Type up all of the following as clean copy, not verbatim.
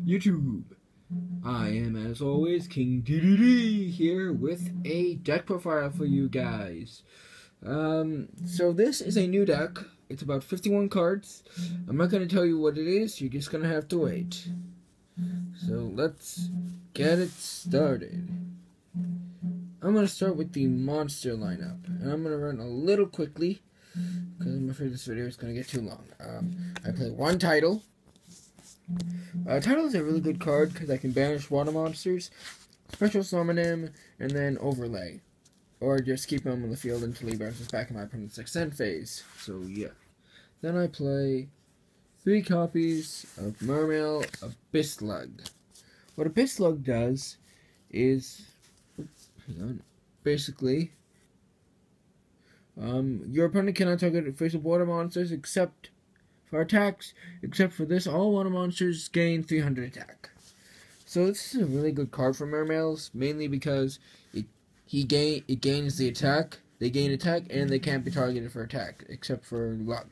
YouTube. I am, as always, King DDD here with a deck profile for you guys. So this is a new deck. It's about 51 cards. I'm not going to tell you what it is. You're just going to have to wait. So let's get it started. I'm going to start with the monster lineup. And I'm going to run a little quickly because I'm afraid this video is going to get too long. I play one title. Title is a really good card because I can banish water monsters, special summon him, and then overlay. Or just keep him on the field until he bounces back in my opponent's extend phase. So yeah. Then I play 3 copies of Mermail Abyss Slug. What Abyss Slug does is, basically, your opponent cannot target face of water monsters except for attacks. Except for this, all water monsters gain 300 attack. So this is a really good card for Mermails, mainly because it gains the attack. They gain attack, and they can't be targeted for attack, except for lug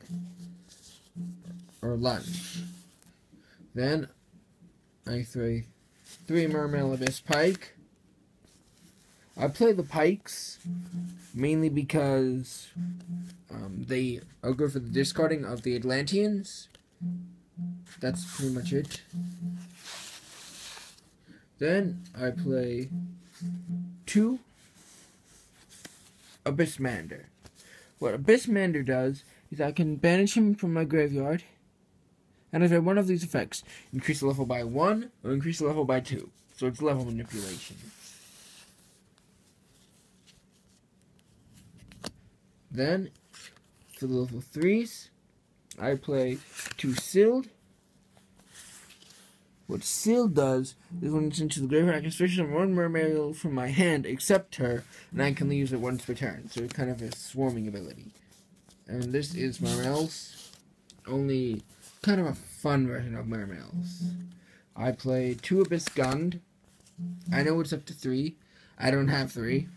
or lunge. Then I play 3 Mermail Abyss Pike. I play the Pikes mainly because they are good for the discarding of the Atlanteans. That's pretty much it. Then I play 2 Abyssmander. What Abyssmander does is I can banish him from my graveyard, and if I have one of these effects, increase the level by 1 or increase the level by 2. So it's level manipulation. Then, for the level 3s, I play 2 Sealed. What Sealed does is when it's into the graveyard, I can switch on 1 Mermail from my hand except her, and I can only use it once per turn. So it's kind of a swarming ability. And this is Mermails, only kind of a fun version of Mermails. I play 2 Abyss Gund. I know it's up to 3. I don't have 3.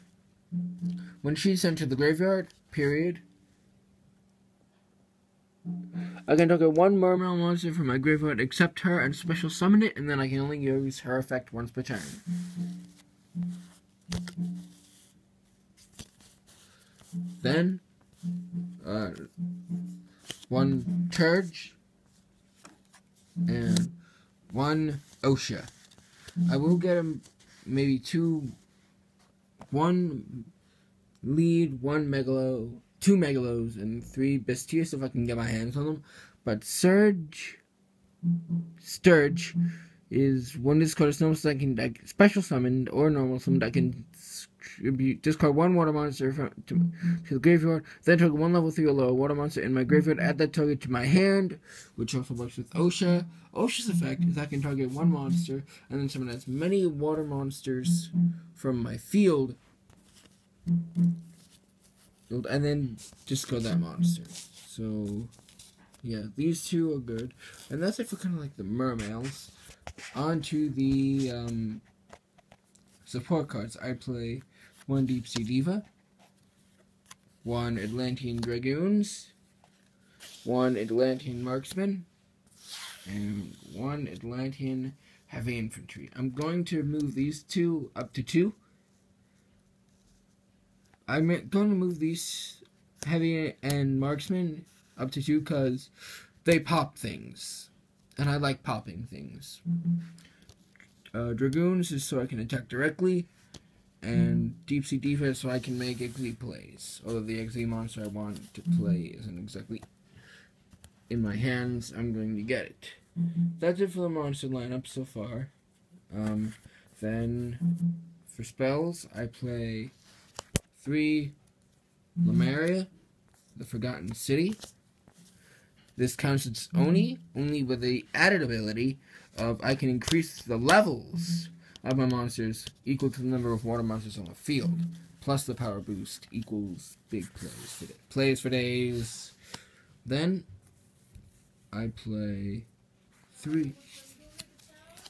When she's sent to the graveyard, period, I can target 1 Mermail monster from my graveyard except her and special summon it, and then I can only use her effect once per turn. Then, 1 Turge and 1 Osha. I will get him maybe 1 lead, 1 Megalo, 2 Megalos, and 3 Bestius if I can get my hands on them. But Sturge is one discard normal summon, special summoned or normal summoned. I can discard 1 water monster to the graveyard, then target 1 level 3 or lower water monster in my graveyard, add that target to my hand, which also works with Osha. Osha's effect is I can target 1 monster and then summon as many water monsters from my field, and then discard that monster. So yeah, these 2 are good, and that's it for kind of like the Mermails. On to the support cards. I play 1 Deep Sea Diva, 1 Atlantean Dragoons, 1 Atlantean Marksman, and 1 Atlantean Heavy Infantry. I'm going to move these 2 up to 2. I'm going to move these Heavy and Marksman up to 2 because they pop things, and I like popping things. Dragoons is so I can attack directly, and Deep Sea Diva so I can make XZ plays. Although the XZ monster I want to play isn't exactly in my hands, I'm going to get it. That's it for the monster lineup so far. Then for spells, I play 3 Lemuria, the Forgotten City. This counts as only with the added ability of I can increase the levels of my monsters equal to the number of water monsters on the field, plus the power boost equals big plays for days. Then I play 3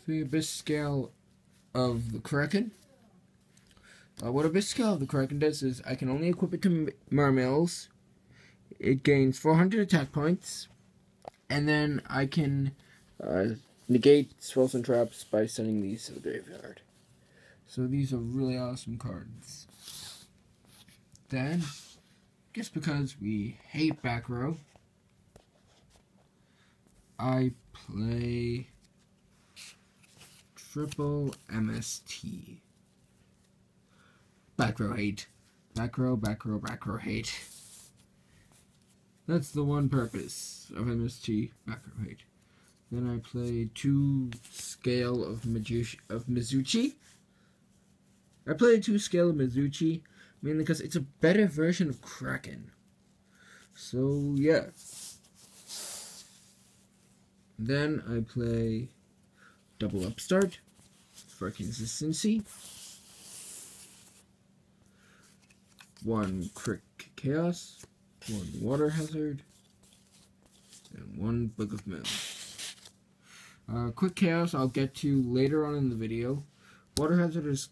Abyss Scale of the Kraken. What Abyss Scale of the Kraken does is I can only equip it to Mermails. It gains 400 attack points, and then I can negate spells and traps by sending these to the graveyard. So these are really awesome cards. Then, just because we hate back row, I play triple MST. Back row hate. Back row, back row, back row hate. That's the one purpose of MST, back row hate. Then I play 2 Scale of Mizuchi. I play 2 Scale of Mizuchi mainly because it's a better version of Kraken. So yeah. Then I play double Upstart for consistency. 1 Crick Chaos, 1 Water Hazard, and 1 Book of Moon. Quick Chaos I'll get to later on in the video. Water Hazard is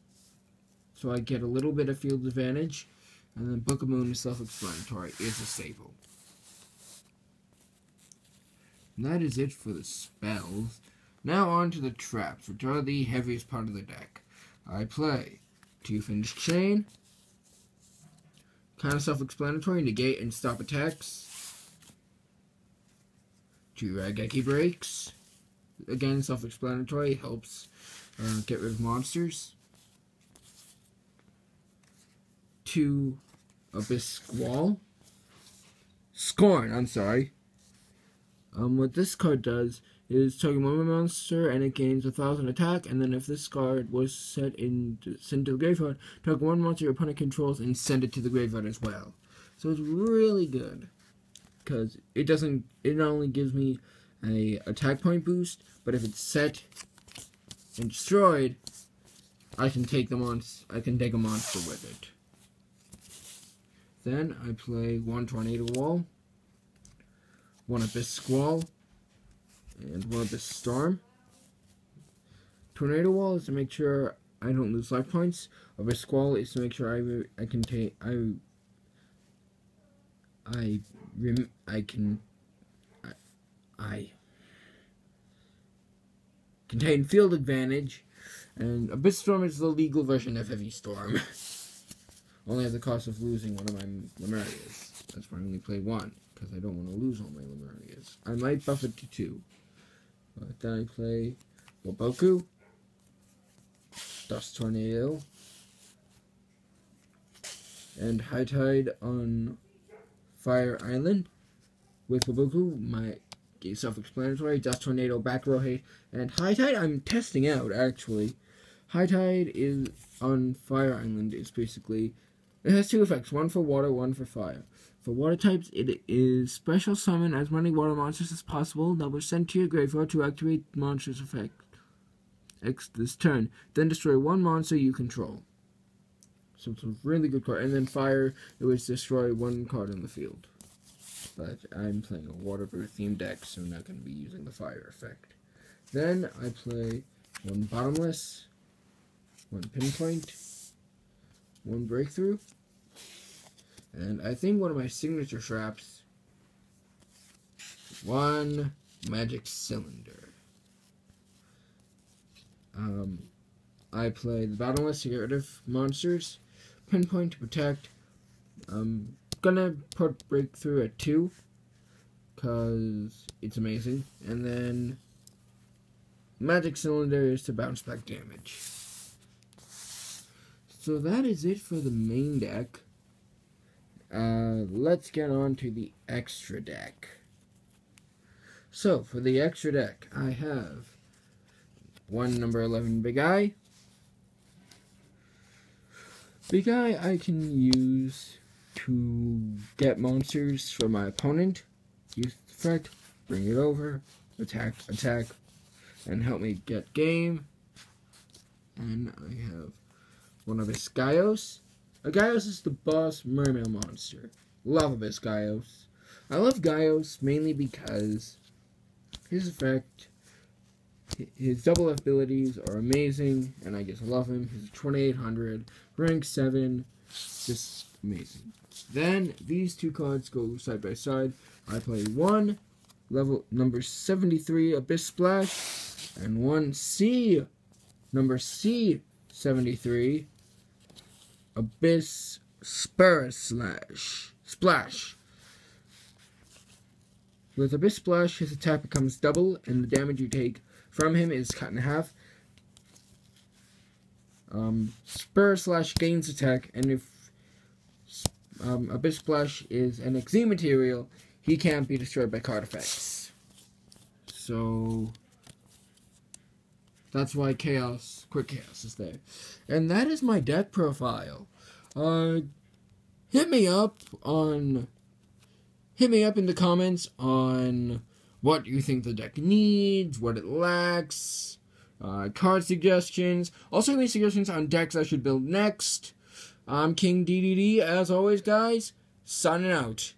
so I get a little bit of field advantage, and then Book of Moon is self-explanatory, is a staple. And that is it for the spells. Now on to the traps, which are the heaviest part of the deck. I play 2 Finished Chain, kind of self-explanatory, negate and stop attacks. 2 Raigeki Breaks, again self-explanatory, helps get rid of monsters. 2 Abyss Scorn, I'm sorry. What this card does is target one monster and it gains 1,000 attack, and then if this card was sent to the graveyard, target one monster your opponent controls and send it to the graveyard as well. So it's really good because it not only gives me a attack point boost, but if it's set and destroyed, I can take a monster with it. Then I play 1 Tornado Wall, 1 Abyss Squall, and 1 Abyss Storm. Tornado Wall is to make sure I don't lose life points. Abyss Squall is to make sure I contain field advantage, and Abyss Storm is the legal version of Heavy Storm. Only at the cost of losing one of my Lemurias. That's why I only play 1, because I don't want to lose all my Lemurias. I might buff it to 2. But then I play Waboku, Dust Tornado, and High Tide on Fire Island. With Waboku, my self-explanatory, Dust Tornado, Back Row Hate, and High Tide I'm testing out, actually. High Tide is on Fire Island is basically, it has 2 effects, 1 for water, 1 for fire. For water types, it is special summon as many water monsters as possible that were sent to your graveyard to activate the monster's effect this turn. Then destroy 1 monster you control. So it's a really good card. And then fire, it was destroy 1 card in the field. But I'm playing a water-brew themed deck, so I'm not going to be using the fire effect. Then I play 1 Bottomless, 1 Pinpoint, 1 Breakthrough, and I think one of my signature traps, 1 Magic Cylinder. I play the Bottomless to get rid of monsters, Pinpoint to protect. I'm gonna put Breakthrough at 2, because it's amazing, and then Magic Cylinder is to bounce back damage. So that is it for the main deck. Let's get on to the extra deck. So, for the extra deck, I have 1 number 11 Big Eye. Big Eye I can use to get monsters from my opponent, use the effect, bring it over, attack, and help me get game. And I have 1 Abyss Gaios. A Gaios is the boss Mermail monster. Love Abyss Gaios. I love Gaios mainly because his effect, his double abilities are amazing, and I just love him. He's 2800, rank 7, just amazing. Then these 2 cards go side by side. I play 1 level number 73 Abyss Splash, And one C, number C73, Abyss Splash. With Abyss Splash, his attack becomes double, and the damage you take from him is cut in half. Spur/Slash gains attack, and if Abyss Splash is an Extreme material, he can't be destroyed by card effects. So that's why Quick Chaos is there. And that is my deck profile. Hit me up in the comments on what you think the deck needs, what it lacks, card suggestions. Also, any suggestions on decks I should build next. I'm King DDD, as always, guys. Signing out.